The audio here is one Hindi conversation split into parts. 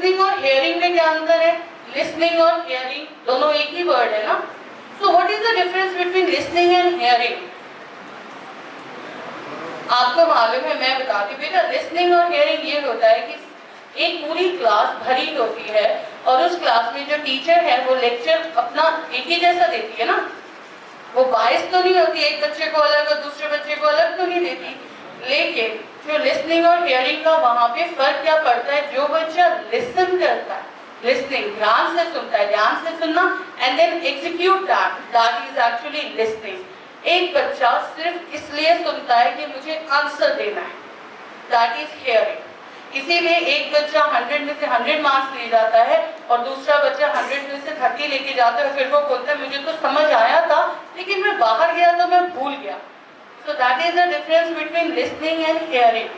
लिसनिंग और हेयरिंग में क्या अंतर है? लिसनिंग और हेयरिंग दोनों एक ही वर्ड है ना। So what is the difference between listening and hearing? आपको मालूम है, मैं बताती हूँ बेटा। लिसनिंग और हेयरिंग ये होता है कि एक पूरी क्लास भरी होती है और उस क्लास में जो टीचर है वो लेक्चर अपना एक ही जैसा देती है ना, वो बायस तो नहीं होती, एक बच्चे को अलग और दूसरे बच्चे को अलग तो नहीं देती। लेकिन जो लिसनिंग और हियरिंग का वहां पे फर्क क्या पड़ता है? जो बच्चा लिसन करता है, लिसनिंग ध्यान से सुनता है, ध्यान से सुनना, and then execute that is actually listening. एक बच्चा सिर्फ इसलिए सुनता है कि मुझे आंसर देना है, दैट इज हियरिंग। इसीलिए एक बच्चा 100 में से 100 मार्क्स ले जाता है और दूसरा बच्चा 100 में से 30 लेके जाता है, फिर वो बोलता है मुझे तो समझ आया था लेकिन मैं बाहर गया तो मैं भूल गया। So that is the difference between listening and hearing.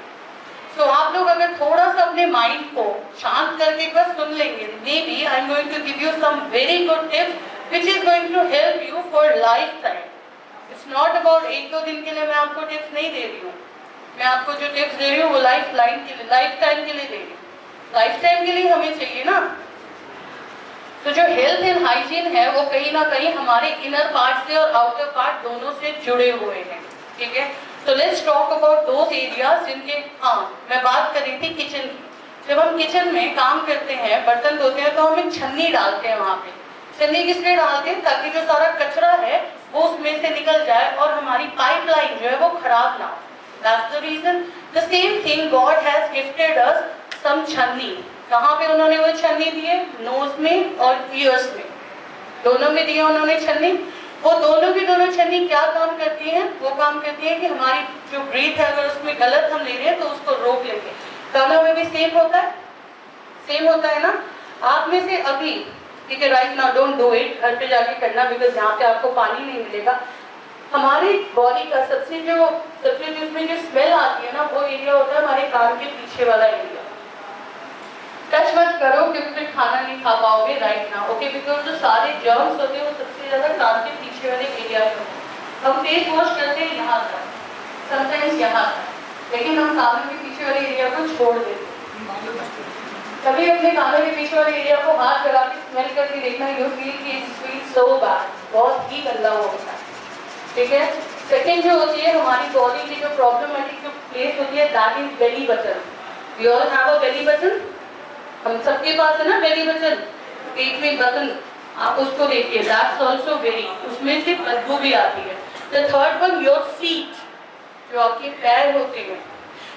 सो आप लोग अगर थोड़ा सा अपने माइंड को शांत करके एक बार सुन लेंगे, maybe I am going to give you some very good tips which is going to help you for lifetime. It's not about 1-2 दिन के लिए मैं आपको टिप्स नहीं दे रही हूँ, मैं आपको जो टिप्स दे रही हूँ वो लाइफ टाइम के लिए दे रही हूँ। लाइफ टाइम के लिए हमें चाहिए ना। तो जो हेल्थ एंड हाइजीन है वो कहीं ना कहीं हमारे इनर पार्ट से और आउटर पार्ट दोनों से जुड़े हुए हैं, ठीक है। तो let's talk about those areas जिनके, हाँ मैं बात कर रही थी किचन की। जब हम किचन में काम करते हैं, बर्तन धोते हैं, तो हम एक छन्नी डालते हैं वहाँ पे। छन्नी किस लिए डालते हैं? ताकि जो सारा कचरा है वो उसमें से निकल जाए और हमारी पाइपलाइन जो है वो खराब ना हो। That's the reason. The same thing God has gifted us some छन्नी। कहाँ पे उन्होंने वो छन्नी दी है? नोज में और ईयर्स में, दोनों में दिया उन्होंने छन्नी। वो दोनों की दोनों छन्नी क्या काम करती हैं? वो काम करती है कि हमारी जो ब्रीथ है अगर उसमें गलत हम ले रहे हैं तो उसको रोक लेंगे। कानों में भी सेम होता है, सेम होता है ना। आप में से अभी, ठीक है, right now don't do it, घर पे जाके करना, बिकॉज यहाँ पे आपको पानी नहीं मिलेगा। हमारी बॉडी का सबसे जिसमें जो स्मेल आती है ना, वो एरिया होता है हमारे कान के पीछे वाला एरिया। टच मत करो क्योंकि फिर खाना नहीं खा पाओगे राइट नाउ, ओके। बिकॉज जो सारे जर्म्स होते हैं वो सबसे ज्यादा कान के पीछे वाले एरिया में होते हैं। हम फेस वॉश करते हैं यहाँ तक, समटाइम्स यहाँ तक, लेकिन हम कानों के पीछे वाले एरिया को छोड़ देते हैं। कभी अपने कानों के पीछे वाले एरिया को हाथ लगा के स्मेल करके देखना, यू फील कि इट्स फील सो बैड, बहुत ही गंदा होता है, ठीक है। सेकेंड जो होती है हमारी बॉडी की जो प्रॉब्लमेटिक जो प्लेस होती है, that is belly button. We all have a belly button, हम सबके पास है ना बेली बटन, पेट में बटन, आप उसको देखिए, दैट्स आल्सो वेरी, उसमें से बदबू भी आती है। The third one, your feet, जो आपके पैर होते हैं,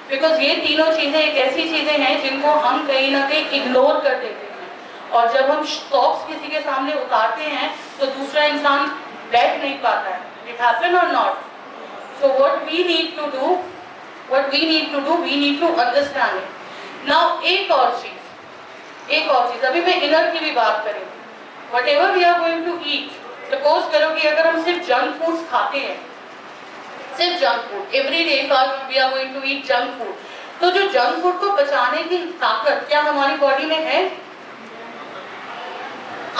बिकॉज ये तीनों चीजें एक ऐसी चीजें हैं जिनको हम कहीं ना कहीं इग्नोर कर देते हैं, और जब हम सॉक्स किसी के सामने उतारते हैं तो दूसरा इंसान बैठ नहीं पाता है। It happen or not? So what we need to do, we need to understand it. Now एक और चीज, अभी मैं इनर की भी बात करें। Whatever we are going to eat, suppose करो कि अगर हम सिर्फ जंक फूड्स खाते हैं, सिर्फ junk food, every day we are going to eat junk food, तो जो जंक फूड को बचाने की ताकत क्या हमारी बॉडी में है?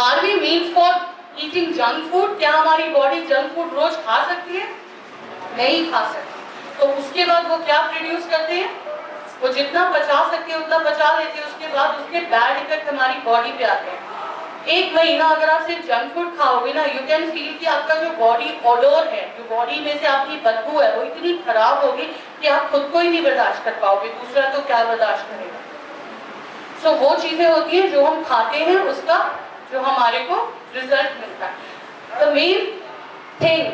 Are we meant for eating junk food? क्या हमारी बॉडी जंक फूड रोज खा सकती है? नहीं खा सकती। तो उसके बाद वो क्या प्रोड्यूस करते हैं? वो जितना बचा सकते हैं उतना बचा लेते हैं, उसके बाद उसके बैड इफेक्ट हमारी बॉडी पे आते हैं। एक महीना अगर आप सिर्फ जंक फूड खाओगे ना, यू कैन फील कि आपका जो बॉडी ओडोर है, जो बॉडी में से आपकी बदबू है, वो इतनी खराब होगी कि आप खुद को ही नहीं बर्दाश्त कर पाओगे, दूसरा तो क्या बर्दाश्त करेगा। सो वो चीजें होती हैं जो हम खाते हैं, उसका जो हमारे को रिजल्ट मिलता है। The main thing,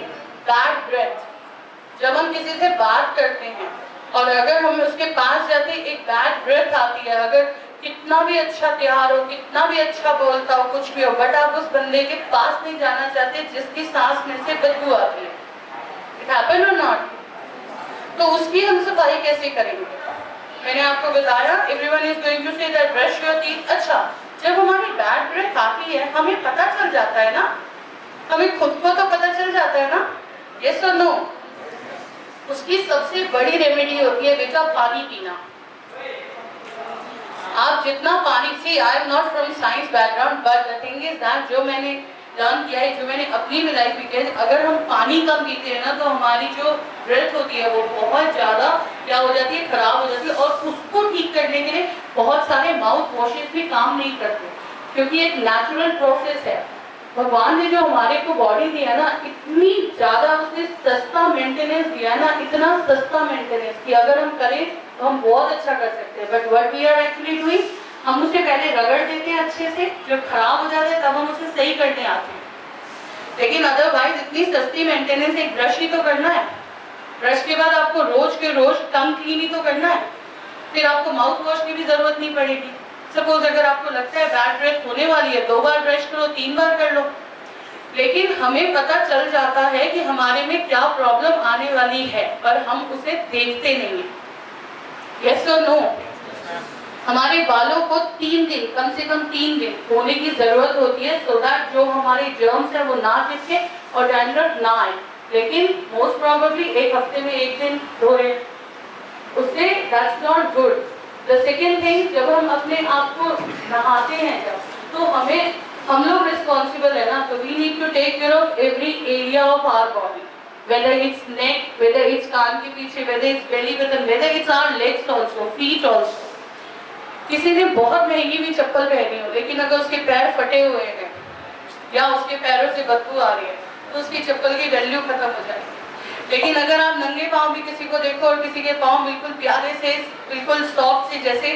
bad breath, जब हम किसी से बात करते हैं और अगर हम उसके पास जाते एक बैड ब्रेथ आती है, अगर कितना भी अच्छा प्यार हो, कितना भी अच्छा बोलता हो, कुछ भी हो, बट आप उस बंदे के पास नहीं जाना चाहते जिसकी सांस में से बदबू आती है। इट हैपन और नॉट? तो उसकी हम सफाई कैसे करेंगे? मैंने आपको बताया, everyone is going to say that brush your teeth. अच्छा, जब हमारी बैड ब्रेथ आती है हमें पता चल जाता है ना, हमें खुद को तो पता चल जाता है ना, यस और नो? उसकी सबसे बड़ी रेमेडी होती है बेटा पानी पीना। आप जितना पानी, see I am not from science background, but the thing is that जो मैंने लर्न किया है, जो मैंने अपनी भी लाइफ में किया है, अगर हम पानी कम पीते हैं ना तो हमारी जो ब्रेथ होती है वो बहुत ज़्यादा क्या हो जाती है, खराब हो जाती है। और उसको ठीक करने के लिए बहुत सारे माउथ वॉशेस भी काम नहीं करते, क्योंकि एक नेचुरल प्रोसेस है। भगवान ने जो हमारे को बॉडी दिया ना, इतनी ज़्यादा उसने सस्ता मेंटेनेंस दिया ना, इतना सस्ता मेंटेनेंस कि अगर हम करें तो हम बहुत अच्छा कर सकते हैं। But what we are actually doing, हम उसे पहले रगड़ देते हैं अच्छे से, जब खराब हो जाता है तब हम उसे सही करने आते हैं। लेकिन अदरवाइज इतनी सस्ती मेंटेनेंस, एक ब्रश ही तो करना है, ब्रश के बाद आपको रोज के रोज टंग क्लीन ही तो करना है, फिर आपको माउथ वॉश की भी जरूरत नहीं पड़ेगी। सपोज अगर आपको लगता है बैड ब्रेथ होने वाली है, 2 बार ब्रश करो, 3 बार कर लो, लेकिन हमें पता चल जाता है कि हमारे में क्या प्रॉब्लम आने वाली है, पर हम उसे देखते नहीं हैं। यस और नो? हमारे बालों को 3 दिन, कम से कम 3 दिन धोने की जरूरत होती है, सो दैट जो हमारे जर्म्स है वो ना चिपके और डैंड्रफ ना आए। लेकिन मोस्ट प्रोबेबली 1 हफ्ते में 1 दिन धो रहे, उससे that's not good. The second thing, जब हम अपने आप को नहाते हैं जब, तो हम लोग रिस्पॉन्सिबल है ना, तो we need to take care of every area of our body, whether it's neck, whether it's कान के पीछे, whether it's belly button, whether it's our legs also, feet also। किसी ने बहुत महंगी भी चप्पल पहनी हो, लेकिन अगर उसके पैर फटे हुए हैं या उसके पैरों से बदबू आ रही है, तो उसकी चप्पल की वैल्यू खत्म हो जाएगी। लेकिन अगर आप नंगे पाँव भी किसी को देखो और किसी के पाँव बिल्कुल प्यारे से, बिल्कुल सॉफ्ट से, जैसे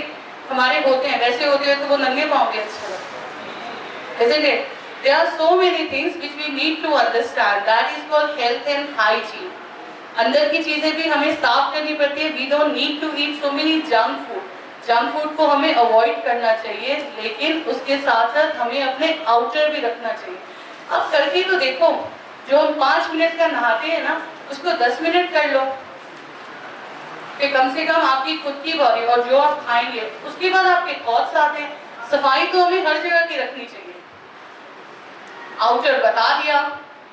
हमारे होते हैं वैसे होते हैं, तो वो नंगे पाँव भी अच्छे लगते हैं, isn't it? There are so many things which we need to understand. That is called health and hygiene. अंदर की चीजें भी हमें साफ करनी पड़ती है। We don't need to eat so many junk food. Junk food को हमें अवॉइड करना चाहिए, लेकिन उसके साथ साथ हमें अपने आउटर भी रखना चाहिए। अब करके तो देखो, जो हम 5 मिनट का नहाते हैं ना, उसको 10 मिनट कर लो, फिर कम से कम आपकी खुद की बॉडी और जो आप खाएंगे उसके बाद आपके थॉट्स आते हैं। सफाई तो हमें हर जगह की रखनी चाहिए। आउटर बता दिया,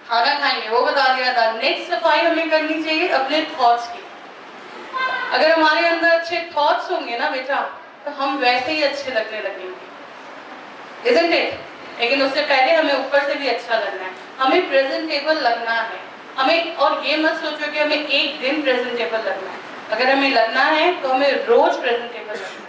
खाना खाएंगे वो बता दिया, नेक्स्ट सफाई हमें करनी चाहिए अपने थॉट्स की। अगर हमारे अंदर अच्छे थॉट्स होंगे ना बेटा, तो हम वैसे ही अच्छे लगने लगेंगे, isn't it? लेकिन उससे पहले हमें ऊपर से भी अच्छा लगना है, हमें प्रेजेंटेबल लगना है हमें। और ये मत सोचो कि हमें एक दिन प्रेजेंटेबल लगना है, अगर हमें लगना है तो हमें रोज प्रेजेंटेबल लगना है।